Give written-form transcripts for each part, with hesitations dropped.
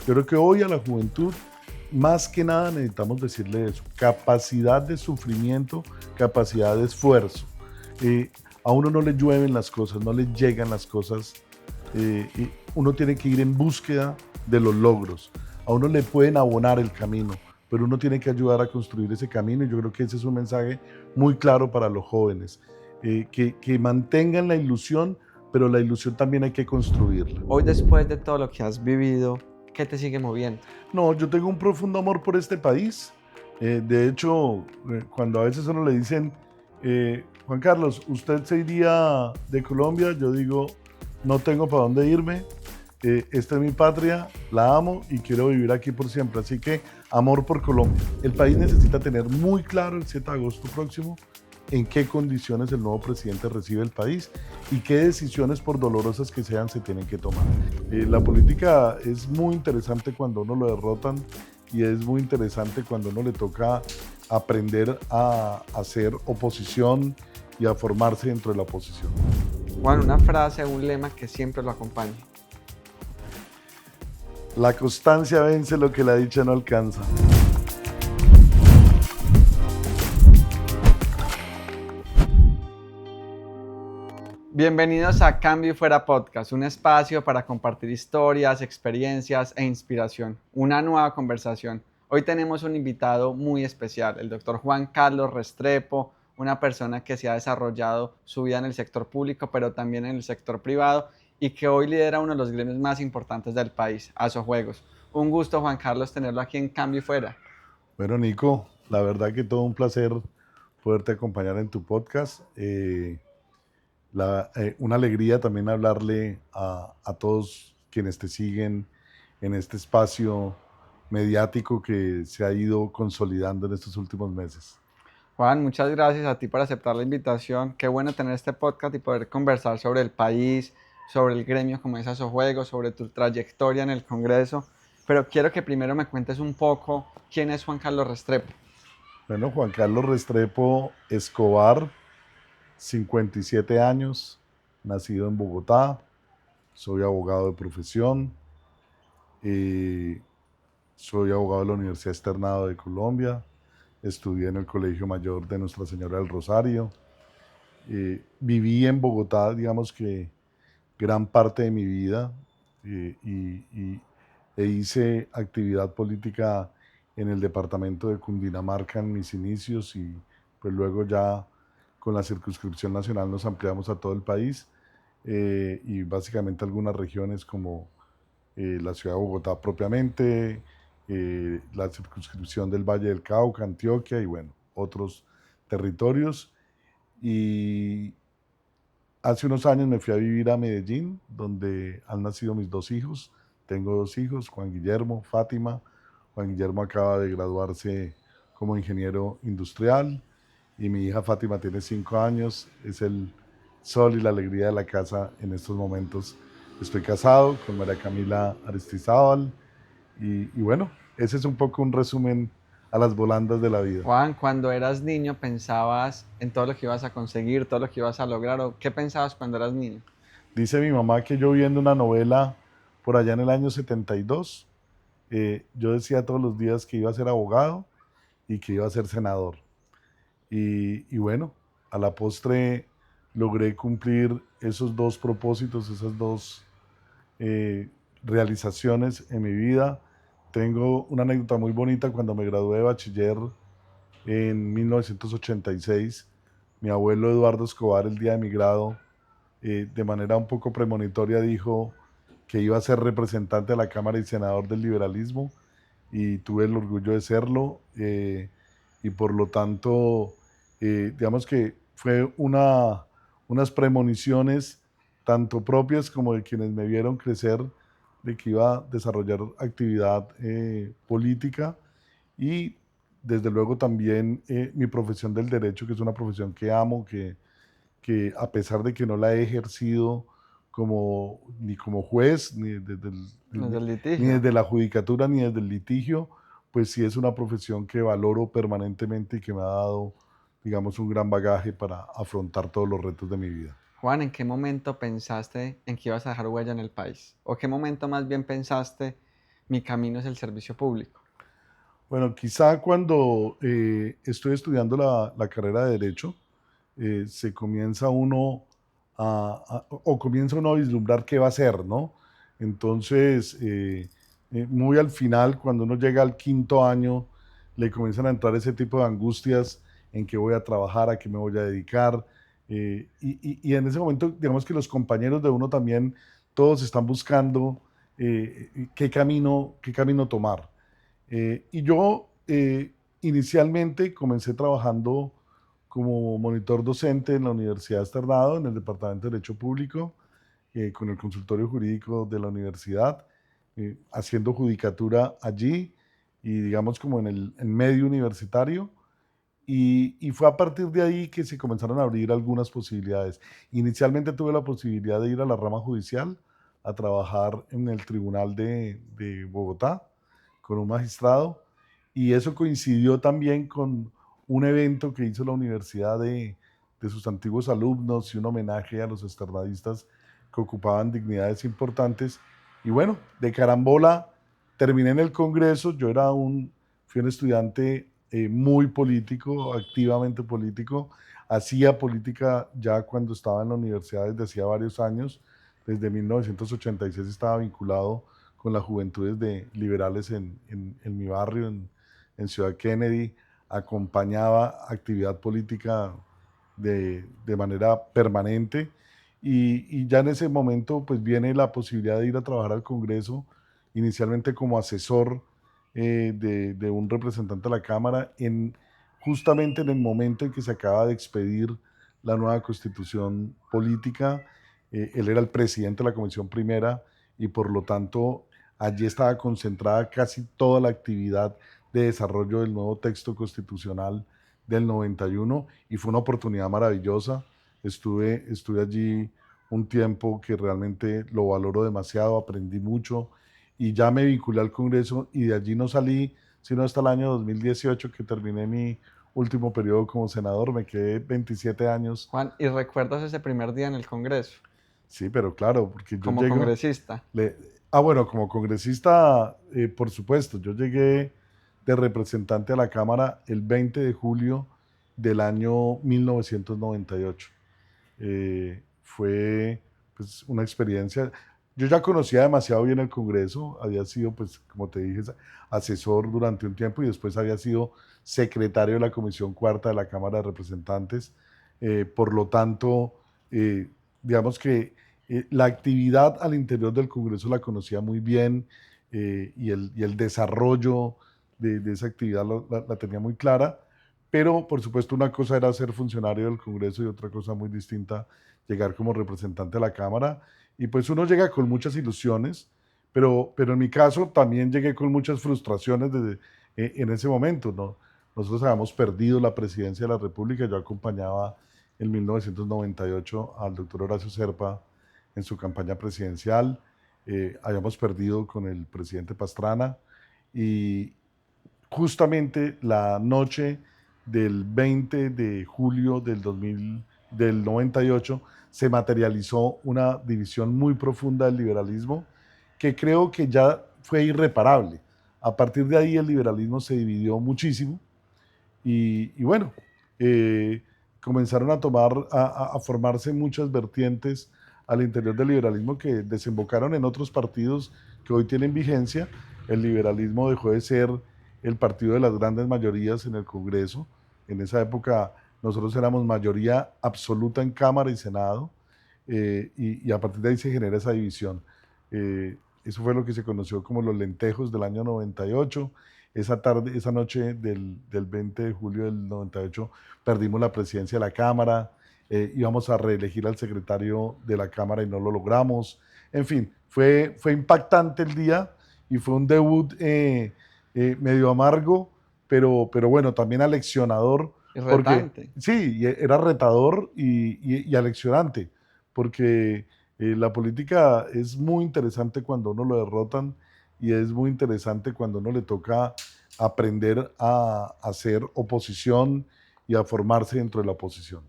Yo creo que hoy a la juventud, más que nada necesitamos decirle eso, capacidad de sufrimiento, capacidad de esfuerzo. A uno no le llueven las cosas, no le llegan las cosas, y uno tiene que ir en búsqueda de los logros. A uno le pueden abonar el camino, pero uno tiene que ayudar a construir ese camino, y yo creo que ese es un mensaje muy claro para los jóvenes, que mantengan la ilusión, pero la ilusión también hay que construirla. Hoy, después de todo lo que has vivido, ¿qué te sigue moviendo? No, yo tengo un profundo amor por este país. De hecho, cuando a veces uno le dicen, Juan Carlos, ¿usted se iría de Colombia? Yo digo, no tengo para dónde irme. Esta es mi patria, la amo y quiero vivir aquí por siempre. Así que amor por Colombia. El país necesita tener muy claro el 7 de agosto próximo en qué condiciones el nuevo presidente recibe el país y qué decisiones, por dolorosas que sean, se tienen que tomar. La política es muy interesante cuando uno lo derrotan, y es muy interesante cuando uno le toca aprender a hacer oposición y a formarse dentro de la oposición. Juan, una frase, un lema que siempre lo acompañe. La constancia vence lo que la dicha no alcanza. Bienvenidos a Cambio y Fuera Podcast, un espacio para compartir historias, experiencias e inspiración. Una nueva conversación. Hoy tenemos un invitado muy especial, el doctor Juan Carlos Restrepo, una persona que se ha desarrollado su vida en el sector público, pero también en el sector privado, y que hoy lidera uno de los gremios más importantes del país, Asojuegos. Un gusto, Juan Carlos, tenerlo aquí en Cambio y Fuera. Bueno, Nico, la verdad que todo un placer poderte acompañar en tu podcast. Una alegría también hablarle a todos quienes te siguen en este espacio mediático que se ha ido consolidando en estos últimos meses. Juan, muchas gracias a ti por aceptar la invitación. Qué bueno tener este podcast y poder conversar sobre el país, sobre el gremio como es Asojuegos, sobre tu trayectoria en el Congreso. Pero quiero que primero me cuentes un poco quién es Juan Carlos Restrepo. Bueno, Juan Carlos Restrepo Escobar, 57 años, nacido en Bogotá, soy abogado de profesión, soy abogado de la Universidad Externado de Colombia, estudié en el Colegio Mayor de Nuestra Señora del Rosario, viví en Bogotá, digamos que gran parte de mi vida, e hice actividad política en el departamento de Cundinamarca en mis inicios, y pues luego ya con la circunscripción nacional nos ampliamos a todo el país, y básicamente algunas regiones como la ciudad de Bogotá propiamente, la circunscripción del Valle del Cauca, Antioquia y bueno, otros territorios. Y hace unos años me fui a vivir a Medellín, donde han nacido mis dos hijos. Tengo dos hijos, Juan Guillermo, Fátima. Juan Guillermo acaba de graduarse como ingeniero industrial y mi hija Fátima tiene 5 años. Es el sol y la alegría de la casa en estos momentos. Estoy casado con María Camila Aristizábal y bueno, ese es un poco un resumen a las volandas de la vida. Juan, cuando eras niño, ¿pensabas en todo lo que ibas a conseguir, todo lo que ibas a lograr? ¿O qué pensabas cuando eras niño? Dice mi mamá que yo viendo una novela por allá en el año 72, yo decía todos los días que iba a ser abogado y que iba a ser senador. Y bueno, a la postre logré cumplir esos dos propósitos, esas dos realizaciones en mi vida. Tengo una anécdota muy bonita. Cuando me gradué de bachiller en 1986, mi abuelo Eduardo Escobar, el día de mi grado, de manera un poco premonitoria dijo que iba a ser representante de la Cámara y senador del liberalismo, y tuve el orgullo de serlo, y por lo tanto, digamos que fue unas premoniciones tanto propias como de quienes me vieron crecer, de que iba a desarrollar actividad política, y desde luego también mi profesión del derecho, que es una profesión que amo, que a pesar de que no la he ejercido ni como juez, Desde el ni litigio. desde la judicatura, ni desde el litigio, pues sí es una profesión que valoro permanentemente y que me ha dado, digamos, un gran bagaje para afrontar todos los retos de mi vida. Juan, ¿en qué momento pensaste en que ibas a dejar huella en el país? ¿O qué momento más bien pensaste mi camino es el servicio público? Bueno, quizá cuando estoy estudiando la carrera de Derecho, se comienza uno o comienza uno a vislumbrar qué va a hacer, ¿no? Entonces, muy al final, cuando uno llega al quinto año, le comienzan a entrar ese tipo de angustias en qué voy a trabajar, a qué me voy a dedicar. Y en ese momento, digamos que los compañeros de uno también, todos están buscando qué camino tomar. Y yo inicialmente comencé trabajando como monitor docente en la Universidad de Externado, en el Departamento de Derecho Público, con el consultorio jurídico de la universidad, haciendo judicatura allí y digamos como en el medio universitario. Y fue a partir de ahí que se comenzaron a abrir algunas posibilidades. Inicialmente tuve la posibilidad de ir a la rama judicial a trabajar en el Tribunal de Bogotá con un magistrado y eso coincidió también con un evento que hizo la universidad de sus antiguos alumnos y un homenaje a los externadistas que ocupaban dignidades importantes. Y bueno, de carambola terminé en el Congreso, fui un estudiante muy político, activamente político, hacía política ya cuando estaba en la universidad desde hacía varios años, desde 1986 estaba vinculado con las juventudes de liberales en mi barrio, en Ciudad Kennedy, acompañaba actividad política de manera permanente y ya en ese momento pues viene la posibilidad de ir a trabajar al Congreso, inicialmente como asesor de un representante de la Cámara, justamente en el momento en que se acaba de expedir la nueva constitución política. Él era el presidente de la Comisión Primera y por lo tanto allí estaba concentrada casi toda la actividad de desarrollo del nuevo texto constitucional del 91 y fue una oportunidad maravillosa. Estuve allí un tiempo que realmente lo valoro demasiado, aprendí mucho y ya me vinculé al Congreso y de allí no salí sino hasta el año 2018 que terminé mi último periodo como senador, me quedé 27 años. Juan, ¿y recuerdas ese primer día en el Congreso Sí, pero claro, porque yo como llego, congresista? le- bueno, como congresista, por supuesto, yo llegué de representante a la Cámara el 20 de julio del año 1998. Fue pues, una experiencia. Yo ya conocía demasiado bien el Congreso, había sido, pues, como te dije, asesor durante un tiempo y después había sido secretario de la Comisión Cuarta de la Cámara de Representantes. Por lo tanto, eh, digamos que la actividad al interior del Congreso la conocía muy bien y el desarrollo de esa actividad la tenía muy clara. Pero, por supuesto, una cosa era ser funcionario del Congreso y otra cosa muy distinta, llegar como representante a la Cámara. Y pues uno llega con muchas ilusiones, pero en mi caso también llegué con muchas frustraciones en ese momento, ¿no? Nosotros habíamos perdido la presidencia de la República, yo acompañaba en 1998 al doctor Horacio Serpa en su campaña presidencial, habíamos perdido con el presidente Pastrana y, justamente la noche del 20 de julio del 98 se materializó una división muy profunda del liberalismo que creo que ya fue irreparable. A partir de ahí el liberalismo se dividió muchísimo y bueno, eh, comenzaron a formarse muchas vertientes al interior del liberalismo que desembocaron en otros partidos que hoy tienen vigencia. El liberalismo dejó de ser el partido de las grandes mayorías en el Congreso. En esa época nosotros éramos mayoría absoluta en Cámara y Senado y a partir de ahí se genera esa división. Eso fue lo que se conoció como los lentejos del año 98. Esa noche del 20 de julio del 98 perdimos la presidencia de la Cámara, íbamos a reelegir al secretario de la Cámara y no lo logramos. En fin, fue impactante el día y fue un debut medio amargo, pero bueno, también aleccionador, Y porque retante. sí, era retador y aleccionante, porque la política es muy interesante cuando uno lo derrotan y es muy interesante cuando uno le toca aprender a hacer oposición y a formarse dentro de la oposición.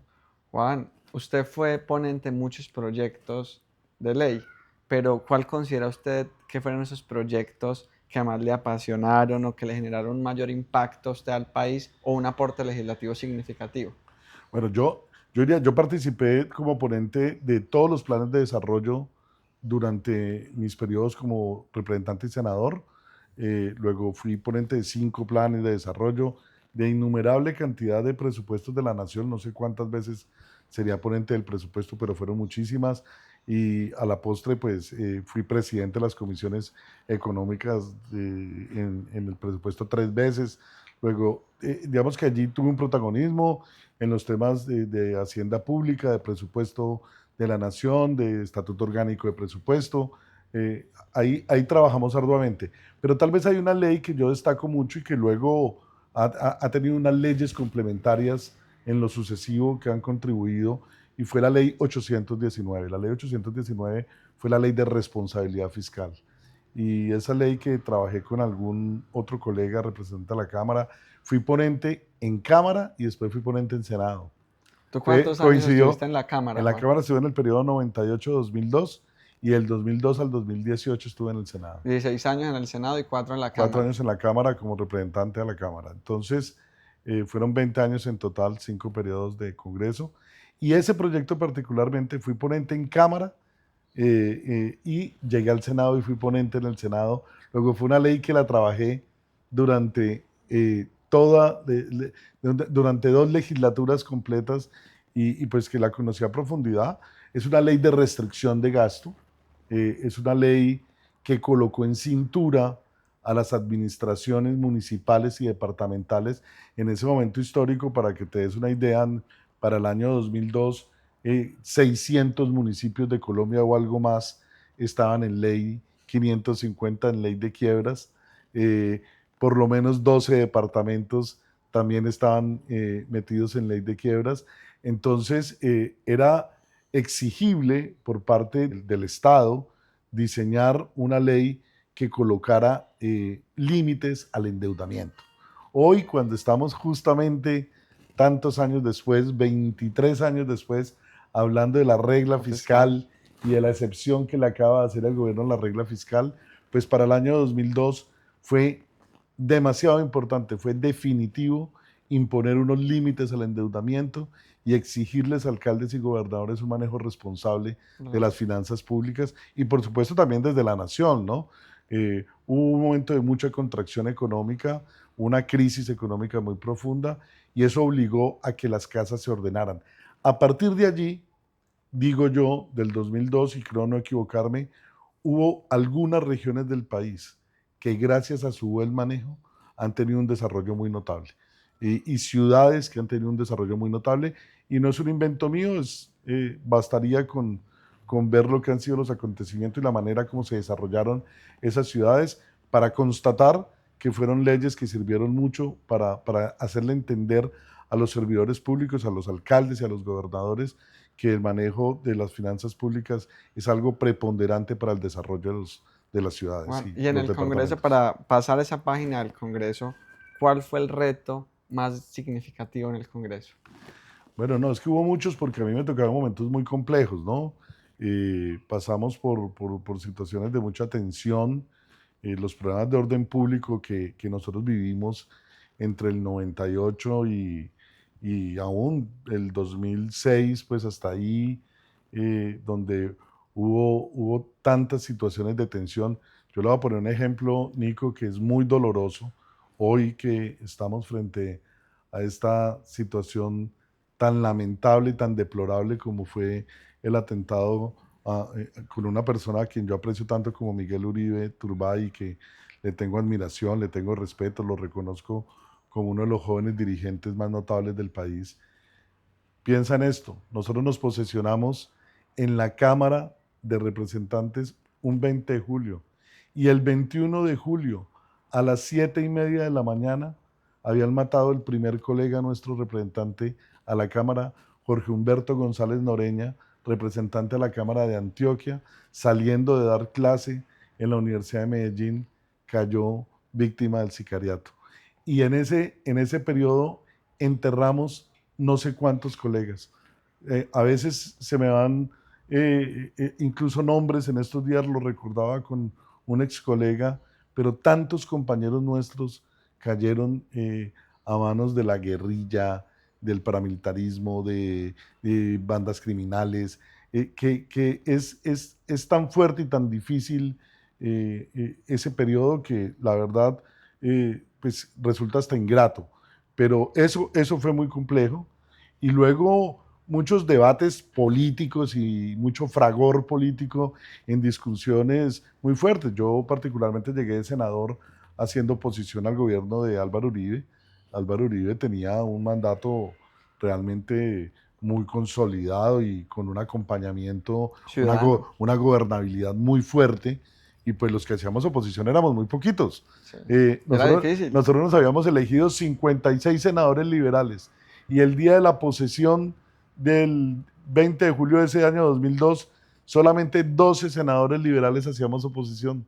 Juan, usted fue ponente en muchos proyectos de ley, pero ¿cuál considera usted que fueron esos proyectos que más le apasionaron o que le generaron un mayor impacto a usted al país o un aporte legislativo significativo? Bueno, yo participé como ponente de todos los planes de desarrollo durante mis periodos como representante y senador. Luego fui ponente de 5 planes de desarrollo, de innumerable cantidad de presupuestos de la nación. No sé cuántas veces sería ponente del presupuesto, pero fueron muchísimas. Y a la postre, pues fui presidente de las comisiones económicas en el presupuesto 3 veces. Luego, digamos que allí tuve un protagonismo en los temas de hacienda pública, de presupuesto de la nación, de estatuto orgánico de presupuesto. Ahí trabajamos arduamente. Pero tal vez hay una ley que yo destaco mucho y que luego ha tenido unas leyes complementarias en lo sucesivo que han contribuido, y fue la ley 819. La ley 819 fue la ley de responsabilidad fiscal. Y esa ley, que trabajé con algún otro colega representante de la Cámara, fui ponente en Cámara y después fui ponente en Senado. ¿Tú cuántos años Coincidió, estuviste en la Cámara, en la Juan? Cámara estuve en el periodo 98-2002, y del 2002 al 2018 estuve en el Senado. 16 años en el Senado y 4 en la 4 Cámara. años en la Cámara como representante de la Cámara. Entonces, fueron 20 años en total, 5 periodos de Congreso. Y ese proyecto particularmente fui ponente en Cámara, y llegué al Senado y fui ponente en el Senado. Luego fue una ley que la trabajé durante durante 2 legislaturas completas, y pues que la conocí a profundidad. Es una ley de restricción de gasto, es una ley que colocó en cintura a las administraciones municipales y departamentales en ese momento histórico. Para que te des una idea, para el año 2002, 600 municipios de Colombia o algo más estaban en ley 550, en ley de quiebras. Eh, por lo menos 12 departamentos también estaban metidos en ley de quiebras. Entonces, era exigible por parte del Estado diseñar una ley que colocara límites al endeudamiento. Hoy, cuando estamos justamente tantos años después, 23 años después, hablando de la regla fiscal y de la excepción que le acaba de hacer el gobierno a la regla fiscal, pues para el año 2002 fue demasiado importante, fue definitivo imponer unos límites al endeudamiento y exigirles a alcaldes y gobernadores un manejo responsable de las finanzas públicas, y por supuesto también desde la nación, ¿no? Hubo un momento de mucha contracción económica, una crisis económica muy profunda, y eso obligó a que las casas se ordenaran. A partir de allí, digo yo, del 2002, y creo no equivocarme, hubo algunas regiones del país que gracias a su buen manejo han tenido un desarrollo muy notable, y ciudades que han tenido un desarrollo muy notable. Y no es un invento mío, bastaría con ver lo que han sido los acontecimientos y la manera como se desarrollaron esas ciudades para constatar que fueron leyes que sirvieron mucho para hacerle entender a los servidores públicos, a los alcaldes y a los gobernadores, que el manejo de las finanzas públicas es algo preponderante para el desarrollo de las ciudades Juan, y y en los el Congreso, departamentos. para pasar esa página del Congreso, ¿cuál fue el reto más significativo en el Congreso? Bueno, no, es que hubo muchos, porque a mí me tocaron momentos muy complejos, ¿no? Pasamos por situaciones de mucha tensión, los problemas de orden público que nosotros vivimos entre el 98 y aún el 2006, pues hasta ahí, donde hubo tantas situaciones de tensión. Yo le voy a poner un ejemplo, Nico, que es muy doloroso hoy que estamos frente a esta situación tan lamentable y tan deplorable como fue el atentado con una persona a quien yo aprecio tanto como Miguel Uribe Turbay, que le tengo admiración, le tengo respeto, lo reconozco como uno de los jóvenes dirigentes más notables del país. Piensa en esto: nosotros nos posesionamos en la Cámara de Representantes un 20 de julio, y el 21 de julio a las 7:30 de la mañana habían matado el primer colega nuestro representante a la Cámara, Jorge Humberto González Noreña, representante a la Cámara de Antioquia, saliendo de dar clase en la Universidad de Medellín, cayó víctima del sicariato. Y en ese periodo enterramos no sé cuántos colegas. A veces se me van incluso nombres. En estos días lo recordaba con un ex colega, pero tantos compañeros nuestros cayeron a manos de la guerrilla, del paramilitarismo, de bandas criminales, que es tan fuerte y tan difícil ese periodo que la verdad pues resulta hasta ingrato. Pero eso fue muy complejo. Y luego muchos debates políticos y mucho fragor político en discusiones muy fuertes. Yo particularmente llegué de senador haciendo oposición al gobierno de Álvaro Uribe. Álvaro Uribe tenía un mandato realmente muy consolidado y con un acompañamiento, Ciudadano. una gobernabilidad muy fuerte, y pues los que hacíamos oposición éramos muy poquitos. Sí. Era difícil. Nosotros nos habíamos elegido 56 senadores liberales, y el día de la posesión del 20 de julio de ese año 2002, solamente 12 senadores liberales hacíamos oposición,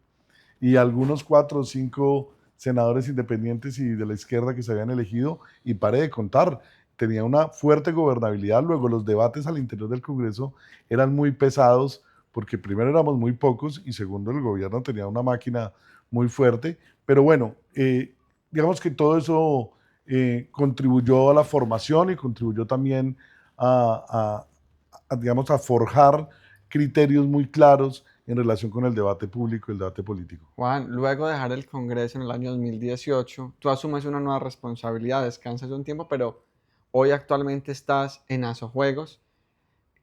y algunos 4 o 5 senadores independientes y de la izquierda que se habían elegido, y pare de contar, tenía una fuerte gobernabilidad. Luego los debates al interior del Congreso eran muy pesados, porque primero éramos muy pocos y segundo el gobierno tenía una máquina muy fuerte, pero bueno, digamos que todo eso contribuyó a la formación y contribuyó también a, digamos, a forjar criterios muy claros en relación con el debate público y el debate político. Juan, luego de dejar el Congreso en el año 2018, tú asumes una nueva responsabilidad, descansas un tiempo, pero hoy actualmente estás en Asojuegos,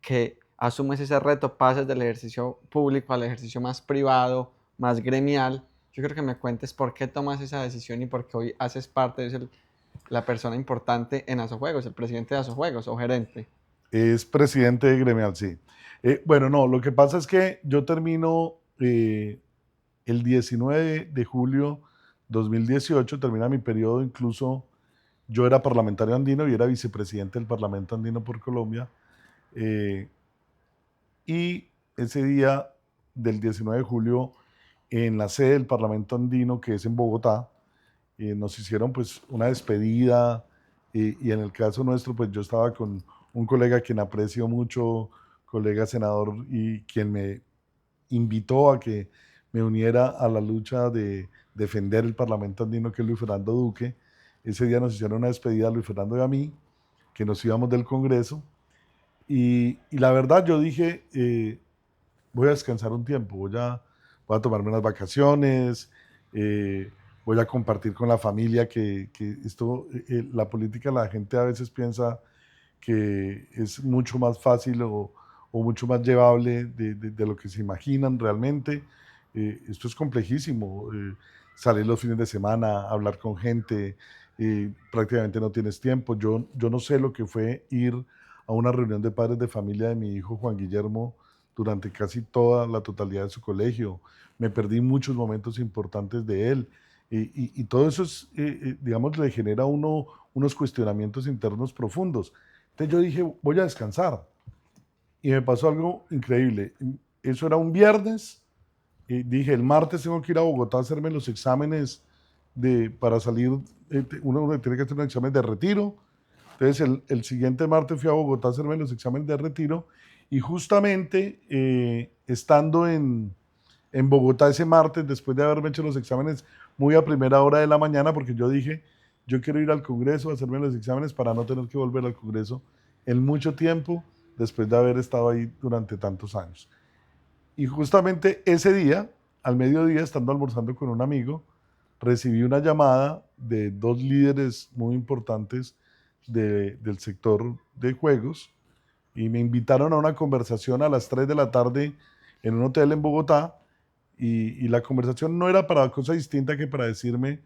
que asumes ese reto, pasas del ejercicio público al ejercicio más privado, más gremial. Yo creo que me cuentes por qué tomas esa decisión y por qué hoy haces parte, de la persona importante en Asojuegos, el presidente de Asojuegos o gerente. Es presidente de gremial, sí. Bueno, no, lo que pasa es que yo termino el 19 de julio 2018, termina mi periodo. Incluso yo era parlamentario andino y era vicepresidente del Parlamento Andino por Colombia. eh, y ese día del 19 de julio, en la sede del Parlamento Andino, que es en Bogotá, nos hicieron pues una despedida, y en el caso nuestro pues yo estaba con un colega a quien aprecio mucho, colega senador, y quien me invitó a que me uniera a la lucha de defender el Parlamento Andino, que es Luis Fernando Duque. Ese día nos hicieron una despedida a Luis Fernando y a mí, que nos íbamos del Congreso, y la verdad yo dije, voy a descansar un tiempo, voy a tomarme unas vacaciones, voy a compartir con la familia, que esto, la política, la gente a veces piensa que es mucho más fácil o mucho más llevable de lo que se imaginan realmente. Esto es complejísimo. Salir los fines de semana, hablar con gente, prácticamente no tienes tiempo. Yo no sé lo que fue ir a una reunión de padres de familia de mi hijo Juan Guillermo durante casi toda la totalidad de su colegio. Me perdí muchos momentos importantes de él. Y todo eso es, digamos, le genera a uno unos cuestionamientos internos profundos. Entonces yo dije, voy a descansar. Y me pasó algo increíble. Eso era un viernes, y dije, el martes tengo que ir a Bogotá a hacerme los exámenes para salir. Uno tiene que hacer un examen de retiro. Entonces el siguiente martes fui a Bogotá a hacerme los exámenes de retiro, y justamente estando en Bogotá ese martes, después de haberme hecho los exámenes muy a primera hora de la mañana, porque yo dije, yo quiero ir al Congreso a hacerme los exámenes para no tener que volver al Congreso en mucho tiempo, después de haber estado ahí durante tantos años. Y justamente ese día, al mediodía, estando almorzando con un amigo, recibí una llamada de dos líderes muy importantes del sector de juegos, y me invitaron a una conversación a las 3 de la tarde en un hotel en Bogotá, y la conversación no era para cosa distinta que para decirme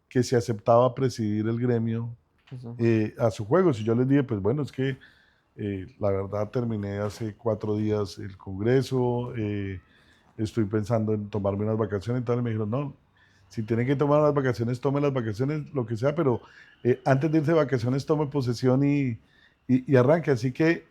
que se aceptaba presidir el gremio Eso. a sus juegos. Y yo les dije, pues bueno, es que la verdad terminé hace 4 días el Congreso, estoy pensando en tomarme unas vacaciones y tal. Y me dijeron, no, si tienen que tomar las vacaciones, tome las vacaciones, lo que sea, pero antes de irse de vacaciones, tome posesión y arranque. Así que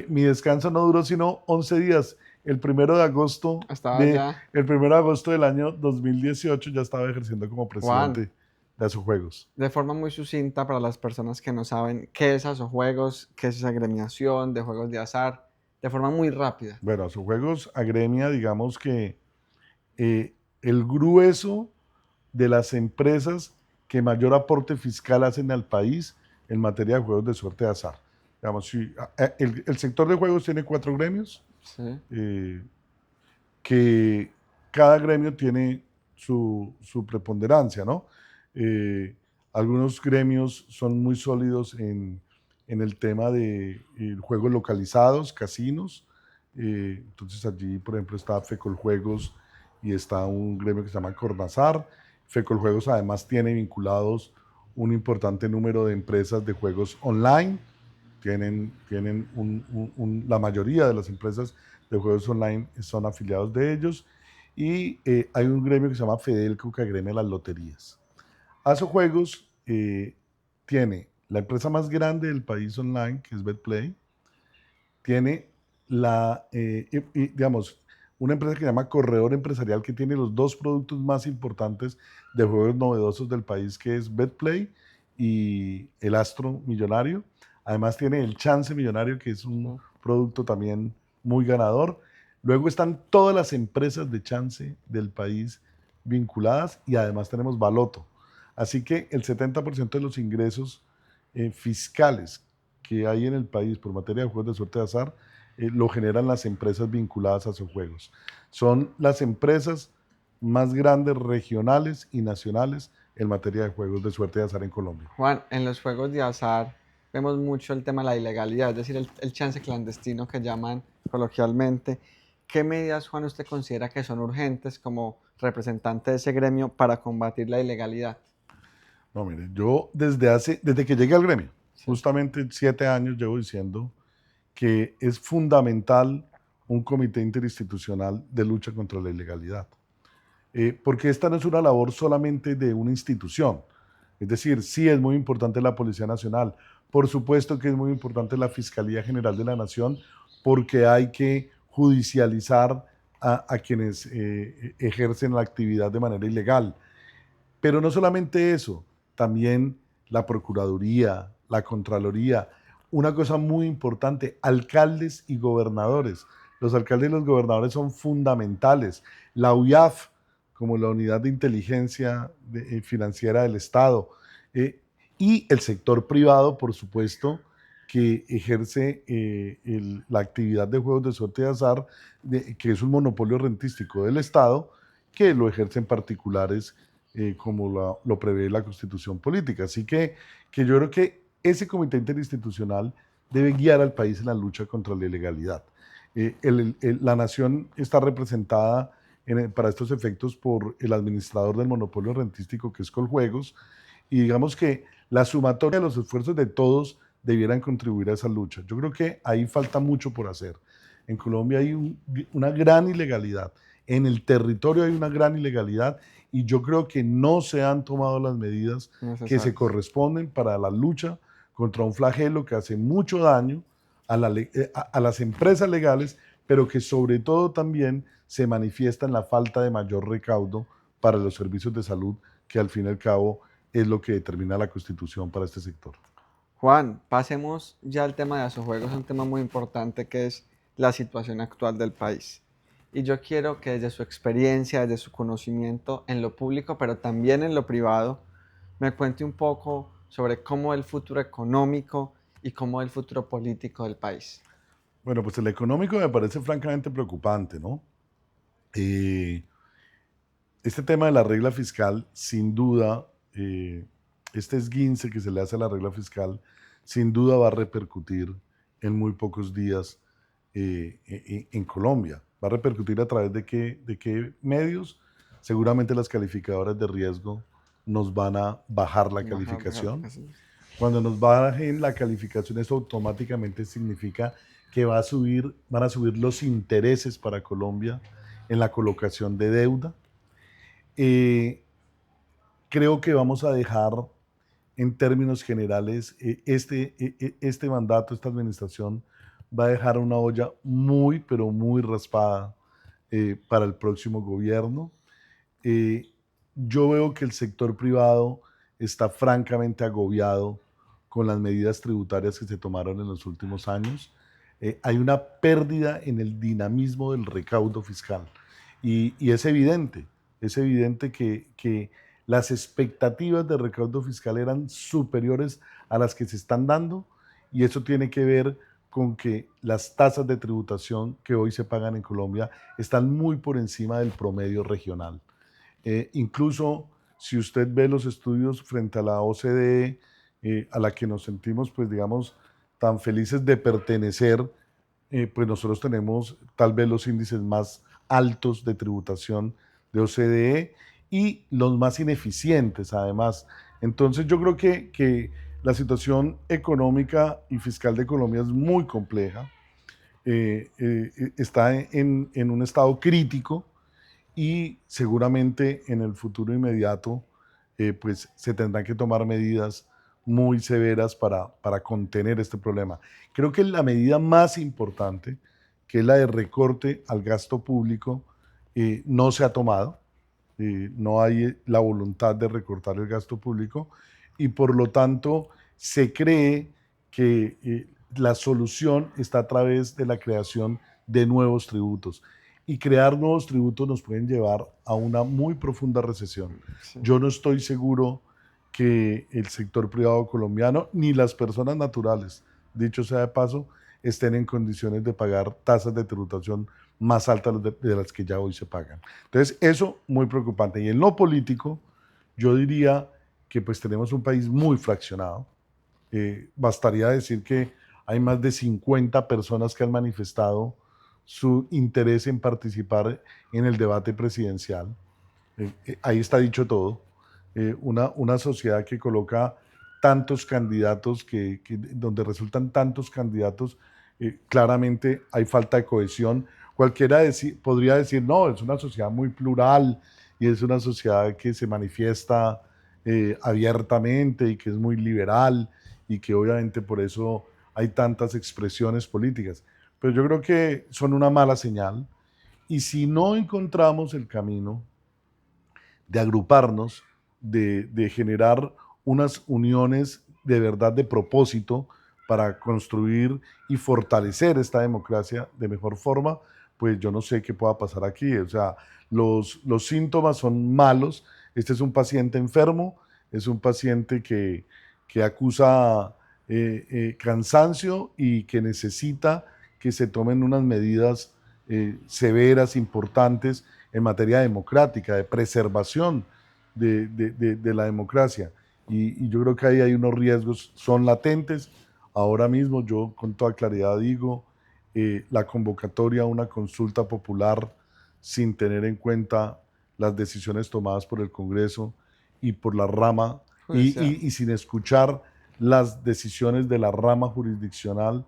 mi descanso no duró sino 11 días. El primero de agosto, Estaba ya. el 1 de agosto del año 2018 ya estaba ejerciendo como Juan, presidente de Asojuegos. de forma muy sucinta para las personas que no saben qué es Asojuegos, qué es esa agremiación de juegos de azar, de forma muy rápida. Bueno, Asojuegos agremia, digamos que el grueso de las empresas que mayor aporte fiscal hacen al país en materia de juegos de suerte de azar. Digamos, si, el sector de juegos tiene 4 gremios, Sí. eh, que cada gremio tiene su preponderancia, ¿no? Eh, Algunos gremios son muy sólidos en el tema de juegos localizados, casinos. Entonces allí, por ejemplo, está Fecoljuegos y está un gremio que se llama Cornazar. Fecoljuegos además tiene vinculados un importante número de empresas de juegos online. Tienen la mayoría de las empresas de juegos online son afiliados de ellos. Y hay un gremio que se llama Fedelco que agremia las loterías. Asojuegos tiene la empresa más grande del país online, que es Betplay. Tiene digamos, una empresa que se llama Corredor Empresarial, que tiene los dos productos más importantes de juegos novedosos del país, que es Betplay y el Astro Millonario. Además tiene el Chance Millonario, que es un producto también muy ganador. Luego están todas las empresas de chance del país vinculadas y además tenemos Baloto. Así que el 70% de los ingresos fiscales que hay en el país por materia de juegos de suerte de azar lo generan las empresas vinculadas a esos juegos. Son las empresas más grandes regionales y nacionales en materia de juegos de suerte de azar en Colombia. Juan, en los juegos de azar vemos mucho el tema de la ilegalidad, es decir, el chance clandestino que llaman coloquialmente. ¿Qué medidas, Juan, usted considera que son urgentes como representante de ese gremio para combatir la ilegalidad? No, mire, yo desde que llegué al gremio, Sí. justamente 7 años llevo diciendo que es fundamental un comité interinstitucional de lucha contra la ilegalidad. Porque esta no es una labor solamente de una institución. Es decir, sí es muy importante la Policía Nacional, por supuesto que es muy importante la Fiscalía General de la Nación, porque hay que judicializar a quienes ejercen la actividad de manera ilegal. Pero no solamente eso, también la Procuraduría, la Contraloría, una cosa muy importante, alcaldes y gobernadores. Los alcaldes y los gobernadores son fundamentales. La UIAF, como la Unidad de Inteligencia Financiera del Estado, y el sector privado, por supuesto, que ejerce la actividad de juegos de suerte y azar, que es un monopolio rentístico del Estado, que lo ejercen particulares como lo prevé la Constitución Política. Así que yo creo que ese comité interinstitucional debe guiar al país en la lucha contra la ilegalidad. La nación está representada para estos efectos por el administrador del monopolio rentístico, que es Coljuegos, y digamos que la sumatoria de los esfuerzos de todos debieran contribuir a esa lucha. Yo creo que ahí falta mucho por hacer. En Colombia hay una gran ilegalidad, en el territorio hay una gran ilegalidad y yo creo que no se han tomado las medidas que se Necesarios. corresponden para la lucha contra un flagelo que hace mucho daño a las empresas legales, pero que sobre todo también se manifiesta en la falta de mayor recaudo para los servicios de salud, que al fin y al cabo es lo que determina la Constitución para este sector. Juan, pasemos ya al tema de Asojuegos, un tema muy importante que es la situación actual del país. Y yo quiero que desde su experiencia, desde su conocimiento en lo público, pero también en lo privado, me cuente un poco sobre cómo es el futuro económico y cómo es el futuro político del país. Bueno, pues el económico me parece francamente preocupante, ¿no? Eh, este tema de la regla fiscal, sin duda, este esguince que se le hace a la regla fiscal, sin duda va a repercutir en muy pocos días en Colombia. Va a repercutir a través de qué medios. Seguramente las calificadoras de riesgo nos van a bajar la Bajar de calificación. calificaciones. Cuando nos bajen la calificación, eso automáticamente significa que van a subir los intereses para Colombia en la colocación de deuda. Eh, Creo que vamos a dejar en términos generales este mandato, esta administración va a dejar una olla muy, pero muy raspada para el próximo gobierno. Eh, yo veo que el sector privado está francamente agobiado con las medidas tributarias que se tomaron en los últimos años. Hay una pérdida en el dinamismo del recaudo fiscal y es evidente que las expectativas de recaudo fiscal eran superiores a las que se están dando, y eso tiene que ver con que las tasas de tributación que hoy se pagan en Colombia están muy por encima del promedio regional. Incluso si usted ve los estudios frente a la OCDE, a la que nos sentimos, pues digamos, tan felices de pertenecer, pues nosotros tenemos tal vez los índices más altos de tributación de OCDE y los más ineficientes además. Entonces yo creo que la situación económica y fiscal de Colombia es muy compleja, está en un estado crítico, y seguramente en el futuro inmediato pues se tendrán que tomar medidas muy severas para contener este problema. Creo que la medida más importante, que es la de recorte al gasto público, no se ha tomado. No hay la voluntad de recortar el gasto público, y por lo tanto se cree que la solución está a través de la creación de nuevos tributos. Y crear nuevos tributos nos pueden llevar a una muy profunda recesión. Sí. Yo no estoy seguro que el sector privado colombiano ni las personas naturales, dicho sea de paso, estén en condiciones de pagar tasas de tributación más altas de las que ya hoy se pagan. Entonces, eso muy preocupante. Y en lo político, yo diría que pues tenemos un país muy fraccionado. Bastaría decir que hay más de 50 personas que han manifestado su interés en participar en el debate presidencial. Ahí está dicho todo. Una sociedad que coloca tantos candidatos, donde resultan tantos candidatos, claramente hay falta de cohesión. Cualquiera podría decir, no, es una sociedad muy plural y es una sociedad que se manifiesta abiertamente y que es muy liberal, y que obviamente por eso hay tantas expresiones políticas. Pero yo creo que son una mala señal, y si no encontramos el camino de agruparnos, de generar unas uniones de verdad de propósito para construir y fortalecer esta democracia de mejor forma, pues yo no sé qué pueda pasar aquí. O sea, los síntomas son malos. Este es un paciente enfermo, es un paciente que acusa cansancio y que necesita que se tomen unas medidas severas, importantes, en materia democrática, de preservación de la democracia. Y yo creo que ahí hay unos riesgos, son latentes. Ahora mismo yo con toda claridad digo, la convocatoria a una consulta popular sin tener en cuenta las decisiones tomadas por el Congreso y por la rama, y sin escuchar las decisiones de la rama jurisdiccional,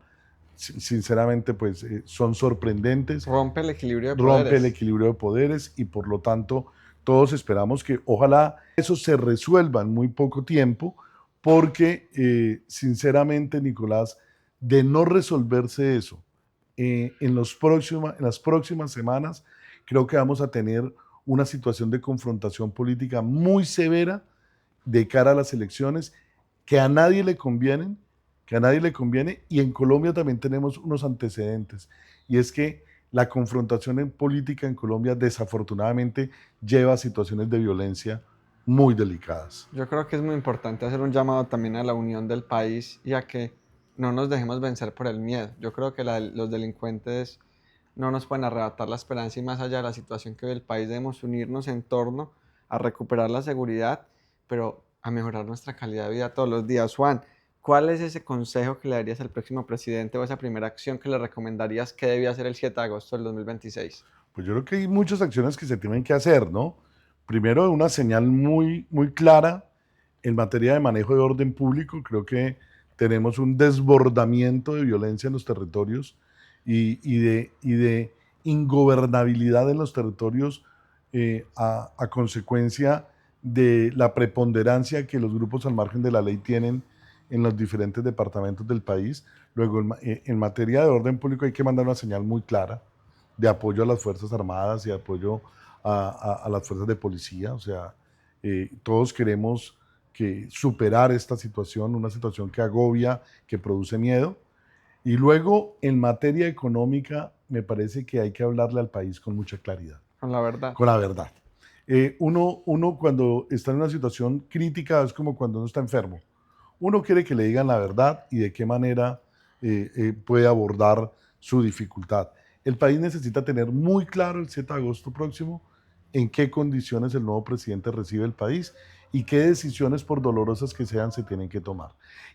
sinceramente pues son sorprendentes. Rompe el equilibrio de Rompe el poderes. equilibrio de poderes, y por lo tanto todos esperamos que ojalá eso se resuelva en muy poco tiempo, porque sinceramente, Nicolás, de no resolverse eso en las próximas semanas, creo que vamos a tener una situación de confrontación política muy severa de cara a las elecciones, que a nadie le convienen, que a nadie le conviene. Y en Colombia también tenemos unos antecedentes, y es que la confrontación en política en Colombia desafortunadamente lleva a situaciones de violencia muy delicadas. Yo creo que es muy importante hacer un llamado también a la unión del país y a que no nos dejemos vencer por el miedo. Yo creo que los delincuentes no nos pueden arrebatar la esperanza, y más allá de la situación que vive el país debemos unirnos en torno a recuperar la seguridad, pero a mejorar nuestra calidad de vida todos los días. Juan, ¿cuál es ese consejo que le darías al próximo presidente, o esa primera acción que le recomendarías que debía hacer el 7 de agosto del 2026? Pues yo creo que hay muchas acciones que se tienen que hacer, ¿no? Primero, una señal muy, muy clara en materia de manejo de orden público. Creo que tenemos un desbordamiento de violencia en los territorios, y de ingobernabilidad en los territorios, a consecuencia de la preponderancia que los grupos al margen de la ley tienen en los diferentes departamentos del país. Luego, en materia de orden público hay que mandar una señal muy clara de apoyo a las Fuerzas Armadas y apoyo a las fuerzas de policía. O sea, todos queremos superar esta situación, una situación que agobia, que produce miedo. Y luego, en materia económica, me parece que hay que hablarle al país con mucha claridad, Con la verdad. con la verdad. Uno cuando está en una situación crítica es como cuando uno está enfermo. Uno quiere que le digan la verdad y de qué manera puede abordar su dificultad. El país necesita tener muy claro el 7 de agosto próximo en qué condiciones el nuevo presidente recibe el país y qué decisiones, por dolorosas que sean, se tienen que tomar.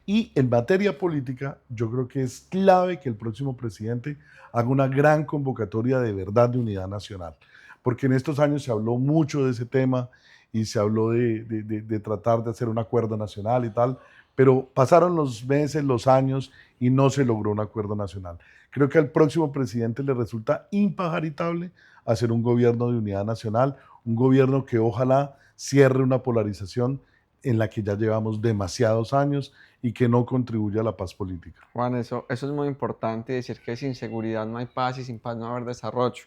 Y en materia política, yo creo que es clave que el próximo presidente haga una gran convocatoria de verdad de unidad nacional, porque en estos años se habló mucho de ese tema y se habló de tratar de hacer un acuerdo nacional y tal, pero pasaron los meses, los años y no se logró un acuerdo nacional. Creo que al próximo presidente le resulta impajaritable hacer un gobierno de unidad nacional, un gobierno que ojalá cierre una polarización en la que ya llevamos demasiados años y que no contribuye a la paz política. Juan, eso es muy importante, decir que sin seguridad no hay paz y sin paz no va a haber desarrollo.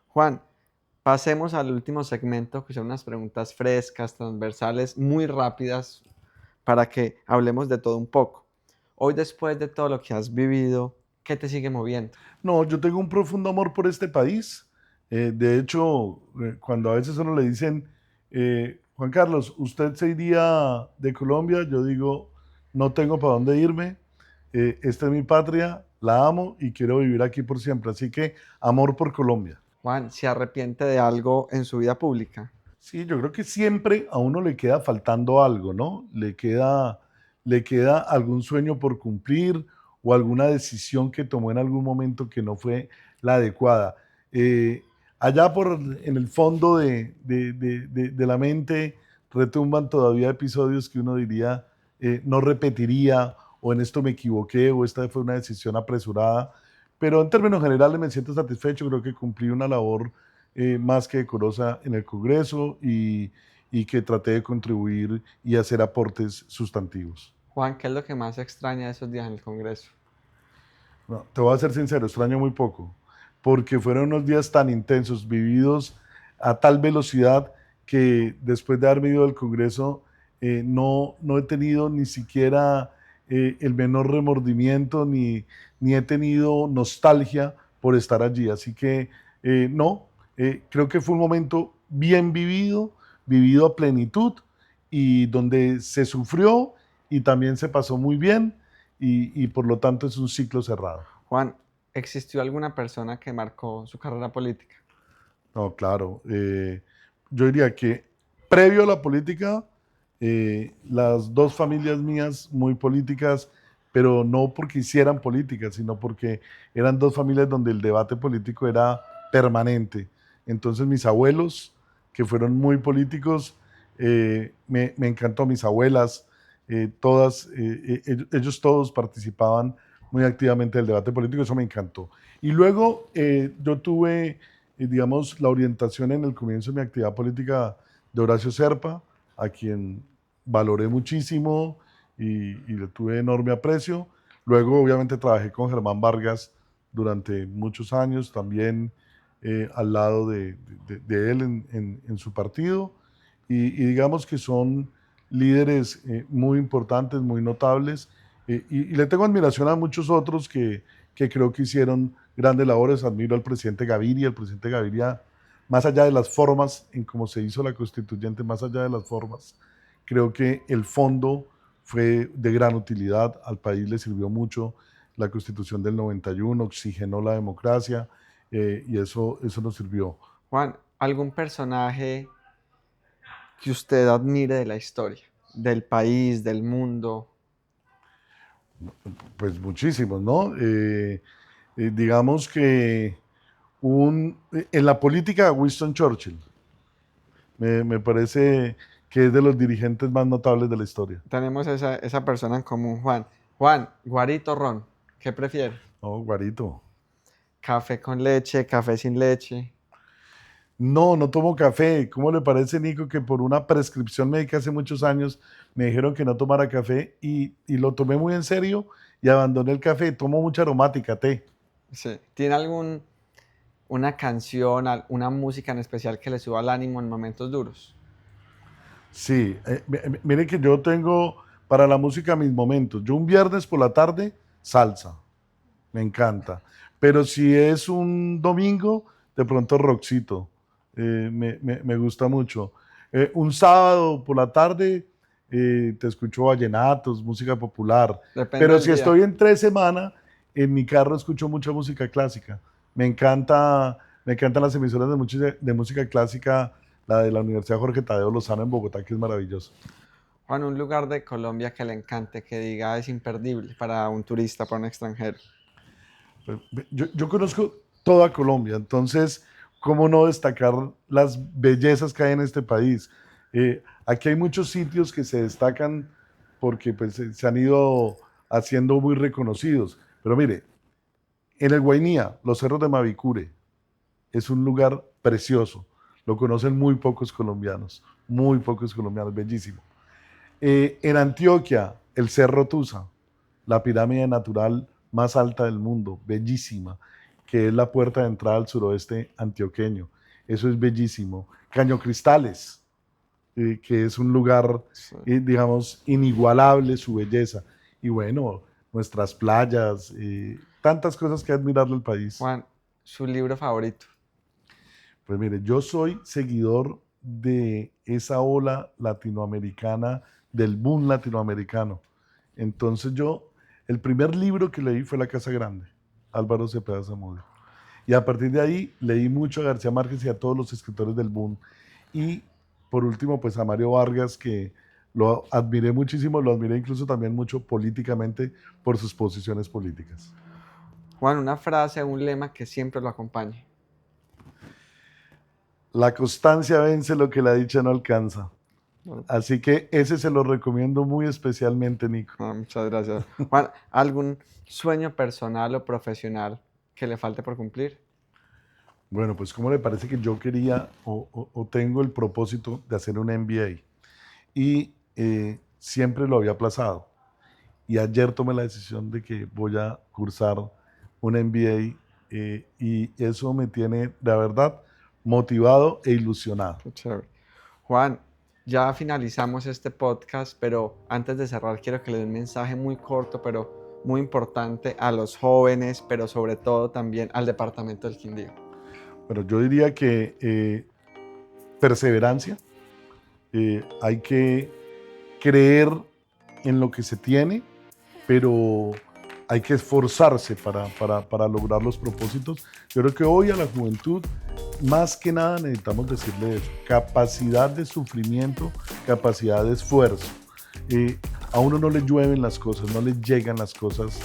Juan, pasemos al último segmento, que son unas preguntas frescas, transversales, muy rápidas, para que hablemos de todo un poco. Hoy, después de todo lo que has vivido, ¿qué te sigue moviendo? No, yo tengo un profundo amor por este país. De hecho, cuando a veces uno le dicen, Juan Carlos, ¿usted se iría de Colombia? Yo digo, no tengo para dónde irme. Esta es mi patria, la amo y quiero vivir aquí por siempre. Así que amor por Colombia. Juan, ¿se arrepiente de algo en su vida pública? Sí, yo creo que siempre a uno le queda faltando algo, ¿no? Le queda algún sueño por cumplir o alguna decisión que tomó en algún momento que no fue la adecuada. Eh, Allá en el fondo de la mente retumban todavía episodios que uno diría no repetiría, o en esto me equivoqué, o esta fue una decisión apresurada, pero en términos generales me siento satisfecho. Creo que cumplí una labor más que decorosa en el Congreso y que traté de contribuir y hacer aportes sustantivos. Juan, ¿qué es lo que más extraña de esos días en el Congreso? No, te voy a ser sincero, extraño muy poco, porque fueron unos días tan intensos, vividos a tal velocidad, que después de haber vivido el Congreso, no he tenido ni siquiera el menor remordimiento, ni he tenido nostalgia por estar allí. Así que no, creo que fue un momento bien vivido, vivido a plenitud, y donde se sufrió y también se pasó muy bien, y por lo tanto es un ciclo cerrado. Juan, ¿existió alguna persona que marcó su carrera política? No, claro. Yo diría que previo a la política, las dos familias mías muy políticas, pero no porque hicieran política, sino porque eran dos familias donde el debate político era permanente. Entonces mis abuelos, que fueron muy políticos, me encantó. Mis abuelas, todas, ellos todos participaban muy activamente del debate político, eso me encantó. Y luego yo tuve, digamos, la orientación en el comienzo de mi actividad política de Horacio Serpa, a quien valoré muchísimo y le tuve enorme aprecio. Luego, obviamente, trabajé con Germán Vargas durante muchos años, también al lado de él en su partido, y digamos que son líderes muy importantes, muy notables, y le tengo admiración a muchos otros que creo que hicieron grandes labores. Admiro al presidente Gaviria. El presidente Gaviria, más allá de las formas en cómo se hizo la constituyente, más allá de las formas, creo que el fondo fue de gran utilidad. Al país le sirvió mucho la constitución del 91, oxigenó la democracia, y eso nos sirvió. Juan, ¿algún personaje que usted admire de la historia, del país, del mundo? Pues muchísimos, ¿no? Digamos que en la política, Winston Churchill me parece que es de los dirigentes más notables de la historia. Tenemos esa persona en común, Juan. Juan, guarito, ron, ¿qué prefiere? Oh, Guarito. ¿Café con leche, café sin leche? No, no tomo café. ¿Cómo le parece, Nico, que por una prescripción médica hace muchos años me dijeron que no tomara café, y lo tomé muy en serio y abandoné el café? Tomo mucha aromática, té. Sí. ¿Tiene una canción, una música en especial que le suba el ánimo en momentos duros? Sí, mire que yo tengo para la música mis momentos. Yo un viernes por la tarde, salsa, me encanta. Pero si es un domingo, de pronto rockcito. Me gusta mucho. Un sábado por la tarde te escucho vallenatos, música popular, Depende pero del si día. estoy entre semana, en mi carro escucho mucha música clásica. Me encantan las emisoras de música clásica, la de la Universidad Jorge Tadeo Lozano en Bogotá, que es maravilloso. Juan, un lugar de Colombia que le encante, que diga es imperdible para un turista, para un extranjero. Yo conozco toda Colombia, entonces, ¿cómo no destacar las bellezas que hay en este país? Aquí hay muchos sitios que se destacan porque pues, se han ido haciendo muy reconocidos. Pero mire, en el Guainía, los cerros de Mavicure, es un lugar precioso. Lo conocen muy pocos colombianos, bellísimo. En Antioquia, el Cerro Tusa, la pirámide natural más alta del mundo, bellísima, que es la puerta de entrada al suroeste antioqueño. Eso es bellísimo. Caño Cristales, que es un lugar, Sí. digamos, inigualable su belleza. Y bueno, nuestras playas, tantas cosas que admirarle al país. Juan, su libro favorito. Pues mire, yo soy seguidor de esa ola latinoamericana, del boom latinoamericano. Entonces el primer libro que leí fue La Casa Grande, Álvaro Cepeda Zamudio. Y a partir de ahí leí mucho a García Márquez y a todos los escritores del boom. Y por último, pues a Mario Vargas, que lo admiré muchísimo, lo admiré incluso también mucho políticamente por sus posiciones políticas. Juan, una frase, un lema que siempre lo acompañe. La constancia vence lo que la dicha no alcanza. Así que ese se lo recomiendo muy especialmente, Nico. Muchas gracias. Juan, ¿algún sueño personal o profesional que le falte por cumplir? Bueno, pues ¿cómo le parece que yo quería o tengo el propósito de hacer un MBA? Y siempre lo había aplazado. Y ayer tomé la decisión de que voy a cursar un MBA y eso me tiene, de verdad, motivado e ilusionado. Qué chévere. Juan, ya finalizamos este podcast, pero antes de cerrar quiero que le dé un mensaje muy corto, pero muy importante a los jóvenes, pero sobre todo también al departamento del Quindío. Bueno, yo diría que perseverancia, hay que creer en lo que se tiene, pero hay que esforzarse para lograr los propósitos. Yo creo que hoy a la juventud, más que nada necesitamos decirle eso, capacidad de sufrimiento, capacidad de esfuerzo. A uno no le llueven las cosas, no le llegan las cosas,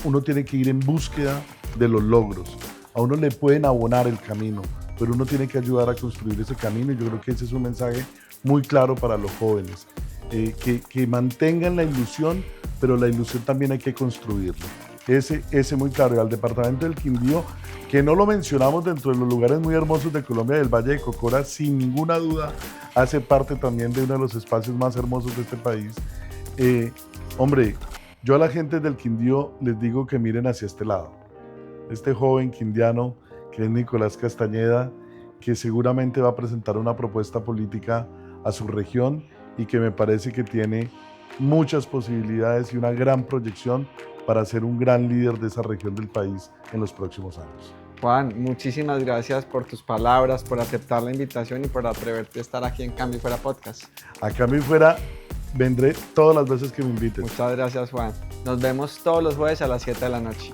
uno tiene que ir en búsqueda de los logros. A uno le pueden abonar el camino, pero uno tiene que ayudar a construir ese camino y yo creo que ese es un mensaje muy claro para los jóvenes, que mantengan la ilusión, pero la ilusión también hay que construirla. Ese muy claro. Y al departamento del Quindío, que no lo mencionamos dentro de los lugares muy hermosos de Colombia, del Valle de Cocora, sin ninguna duda, hace parte también de uno de los espacios más hermosos de este país. Hombre, yo a la gente del Quindío les digo que miren hacia este lado. Este joven quindiano, que es Nicolás Castañeda, que seguramente va a presentar una propuesta política a su región y que me parece que tiene muchas posibilidades y una gran proyección para ser un gran líder de esa región del país en los próximos años. Juan, muchísimas gracias por tus palabras, por aceptar la invitación y por atreverte a estar aquí en Cambio y Fuera Podcast. A Cambio y Fuera vendré todas las veces que me inviten. Muchas gracias, Juan. Nos vemos todos los jueves a las 7 de la noche.